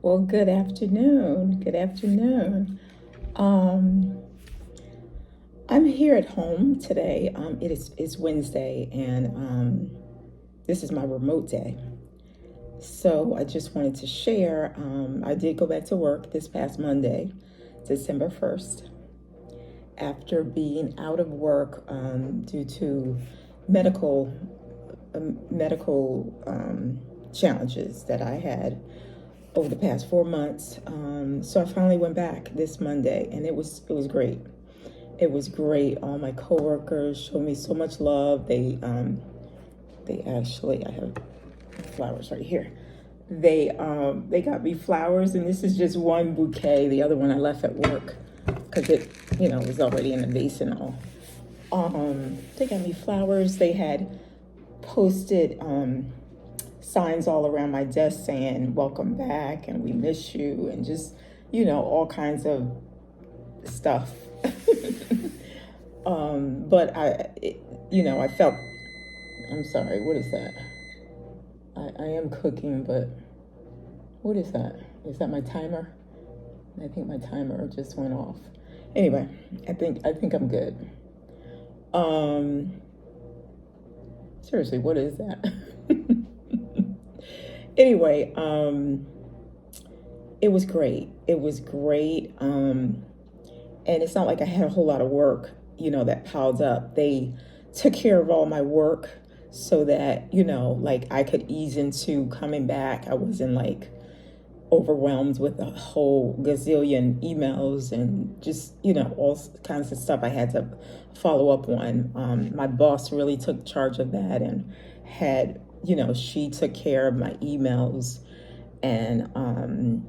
Well, good afternoon. Good afternoon. Um, I'm here at home today. It's Wednesday, and this is my remote day. So I just wanted to share. I did go back to work this past Monday, December 1st, after being out of work due to medical medical challenges that I had over the past 4 months. So I finally went back this Monday, and it was great. It was great. All my coworkers showed me so much love. They actually, I have flowers right here. They got me flowers, and this is just one bouquet. The other one I left at work because it was already in a vase and all. They got me flowers. They had posted signs all around my desk saying "Welcome back" and "We miss you" and just all kinds of stuff. But I felt. I'm sorry. What is that? I am cooking, but what is that? Is that my timer? I think my timer just went off. Anyway, I think I'm good. Seriously, what is that? Anyway, it was great. It was great. And it's not like I had a whole lot of work, that piled up. They took care of all my work so that, like I could ease into coming back. I wasn't like overwhelmed with a whole gazillion emails and just, all kinds of stuff I had to follow up on. My boss really took charge of that and had, she took care of my emails, and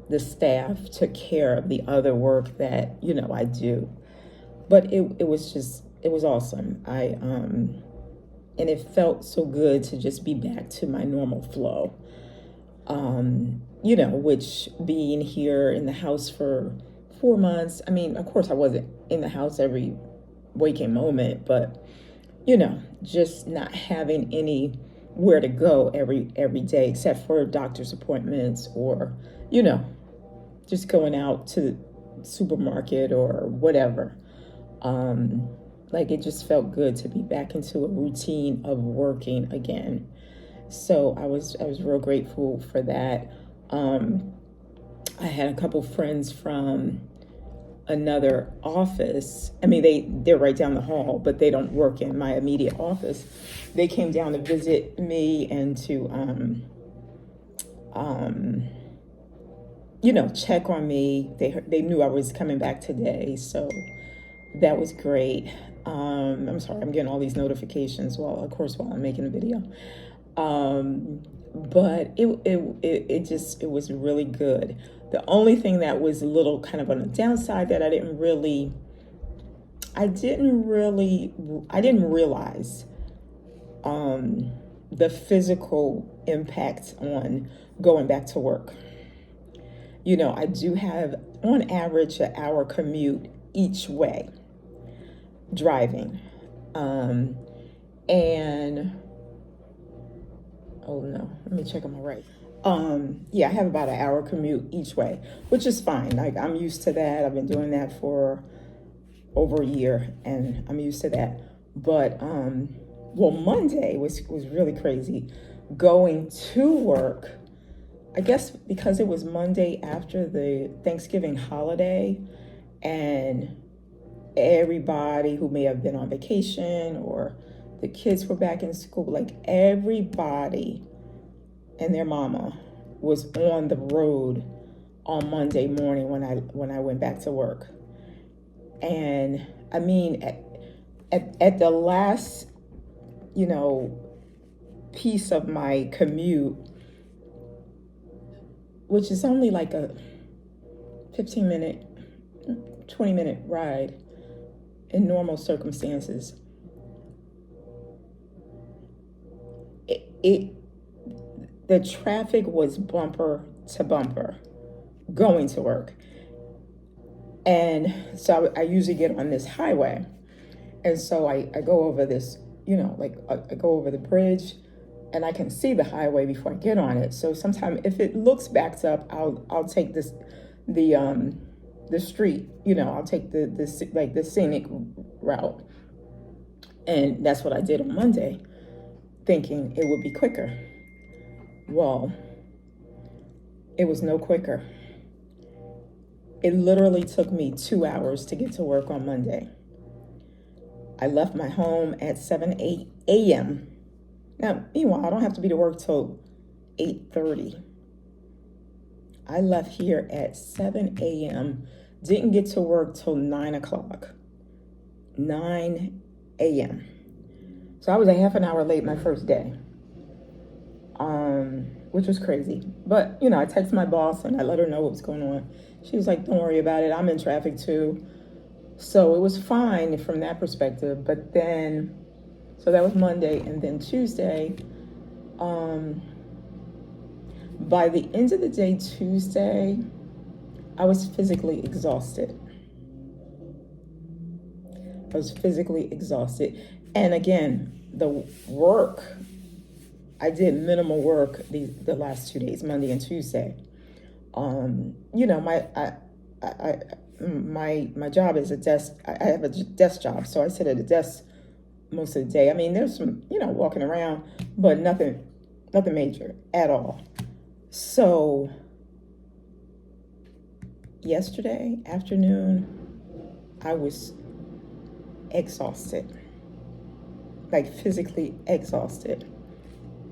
the staff took care of the other work that, I do. But it was awesome. And it felt so good to just be back to my normal flow. Which being here in the house for 4 months, I mean, of course I wasn't in the house every waking moment, but, just not having anywhere to go every day except for doctor's appointments or, just going out to the supermarket or whatever. Like it just felt good to be back into a routine of working again. So I was real grateful for that. I had a couple friends from another office. I mean, they're right down the hall, but they don't work in my immediate office. They came down to visit me and to check on me. They knew I was coming back today, so that was great. I'm sorry, I'm getting all these notifications while I'm making a video. But it was really good. The only thing that was a little kind of on the downside that I didn't realize the physical impact on going back to work. I do have on average an hour commute each way driving. And oh no, let me check on my right. I have about an hour commute each way, which is fine. Like I'm used to that. I've been doing that for over a year and I'm used to that. But Monday was really crazy. Going to work, I guess because it was Monday after the Thanksgiving holiday, and everybody who may have been on vacation or the kids were back in school, like everybody and their mama was on the road on Monday morning when I went back to work. And I mean, at the last, piece of my commute, which is only like a 15-minute, 20-minute ride in normal circumstances, the traffic was bumper to bumper going to work. And so I usually get on this highway. And so I go over this, I go over the bridge, and I can see the highway before I get on it. So sometimes if it looks backed up, I'll take the street, I'll take the scenic route. And that's what I did on Monday, thinking it would be quicker. Well, it was no quicker. It literally took me 2 hours to get to work on Monday. I left my home at 7 a.m. Now, meanwhile, I don't have to be to work till 8:30. I left here at 7 a.m. Didn't get to work till 9 o'clock. 9 a.m. So I was a half an hour late my first day, which was crazy. But, I texted my boss and I let her know what was going on. She was like, don't worry about it. I'm in traffic too. So it was fine from that perspective. But then, so that was Monday. And then Tuesday, by the end of the day, Tuesday, I was physically exhausted. And again, the work, I did minimal work the last 2 days, Monday and Tuesday. My job is a desk. I have a desk job, so I sit at a desk most of the day. I mean, there's some, walking around, but nothing major at all. So yesterday afternoon, I was exhausted, like physically exhausted.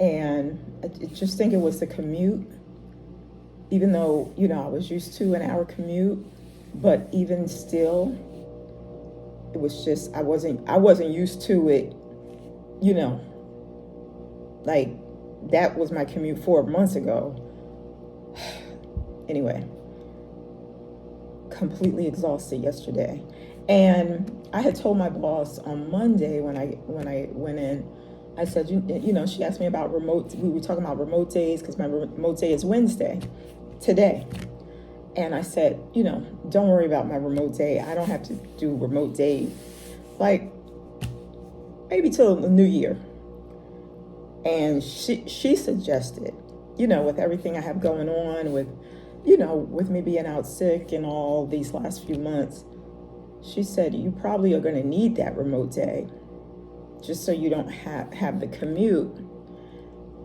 And I just think it was the commute, even though, I was used to an hour commute, but even still, it was just, I wasn't used to it, like that was my commute 4 months ago. Anyway, completely exhausted yesterday. And I had told my boss on Monday when I went in, I said, she asked me about remote. We were talking about remote days because my remote day is Wednesday, today. And I said, don't worry about my remote day. I don't have to do remote day, like maybe till the new year. And she suggested, with everything I have going on with, with me being out sick and all these last few months, she said, you probably are going to need that remote day just so you don't have the commute.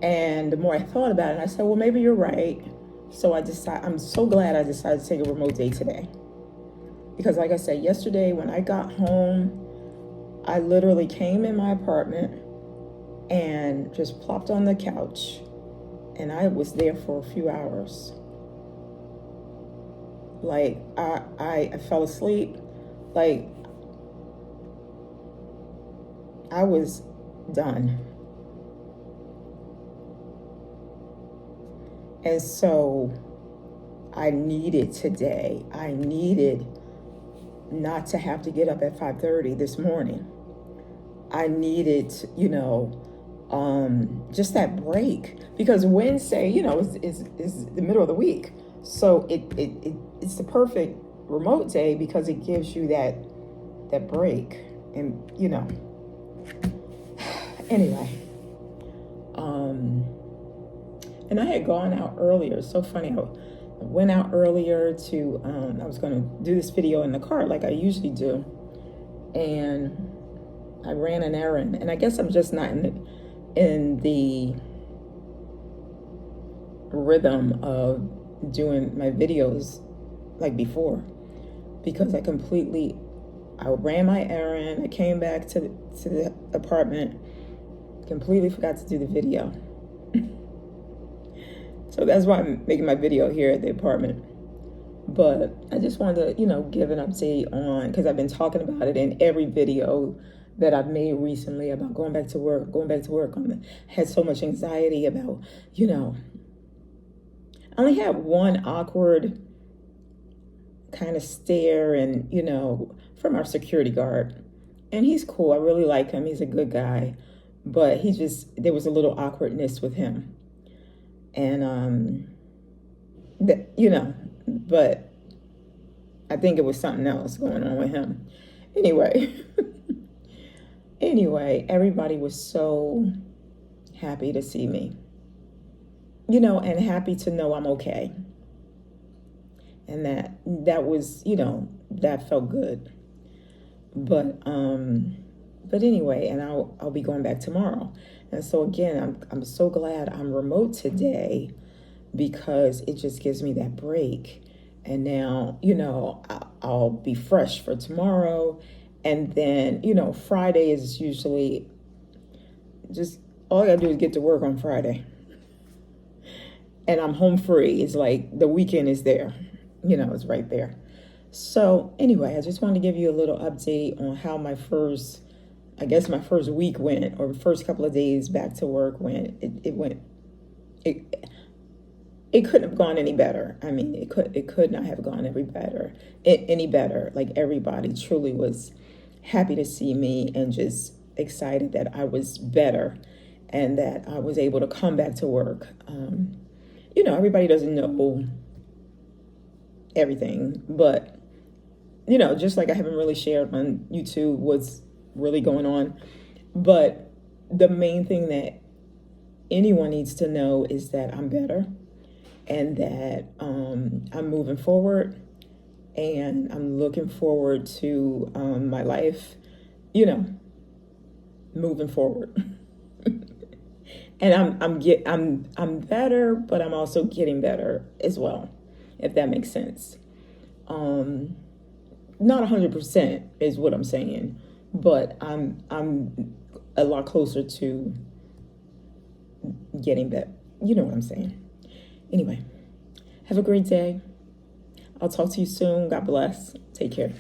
And the more I thought about it, I said, well, maybe you're right. So I'm so glad I decided to take a remote day today. Because like I said, yesterday when I got home, I literally came in my apartment and just plopped on the couch. And I was there for a few hours. Like, I fell asleep. Like, I was done. And so I needed not to have to get up at 5:30 this morning. I needed, just that break, because Wednesday, is the middle of the week. So it's the perfect remote day because it gives you that break. And, anyway, and I had gone out earlier. It's so funny. I went out earlier to, I was going to do this video in the car like I usually do. And I ran an errand. And I guess I'm just not in the rhythm of doing my videos like before. Because I ran my errand. I came back to the apartment, completely forgot to do the video. So that's why I'm making my video here at the apartment. But I just wanted to, give an update on, because I've been talking about it in every video that I've made recently about going back to work. I had so much anxiety about, I only had one awkward kind of stare and, from our security guard. And he's cool. I really like him. He's a good guy. But there was a little awkwardness with him. And, but I think it was something else going on with him. Anyway, everybody was so happy to see me, and happy to know I'm okay. And that was, that felt good. But anyway, and I'll be going back tomorrow. And so again, I'm so glad I'm remote today, because it just gives me that break. And now, I'll be fresh for tomorrow. And then, Friday is usually just, all I gotta do is get to work on Friday. And I'm home free. It's like the weekend is there, it's right there. So anyway, I just wanted to give you a little update on how my first week went, or first couple of days back to work went. It couldn't have gone any better. I mean, it could not have gone any better. Like, everybody truly was happy to see me and just excited that I was better and that I was able to come back to work. Everybody doesn't know everything, but just like I haven't really shared on YouTube what's really going on. But the main thing that anyone needs to know is that I'm better, and that I'm moving forward, and I'm looking forward to my life, moving forward. And I'm better, but I'm also getting better as well, if that makes sense. Not 100% is what I'm saying, but I'm a lot closer to getting better. You know what I'm saying. Anyway, have a great day. I'll talk to you soon. God bless. Take care.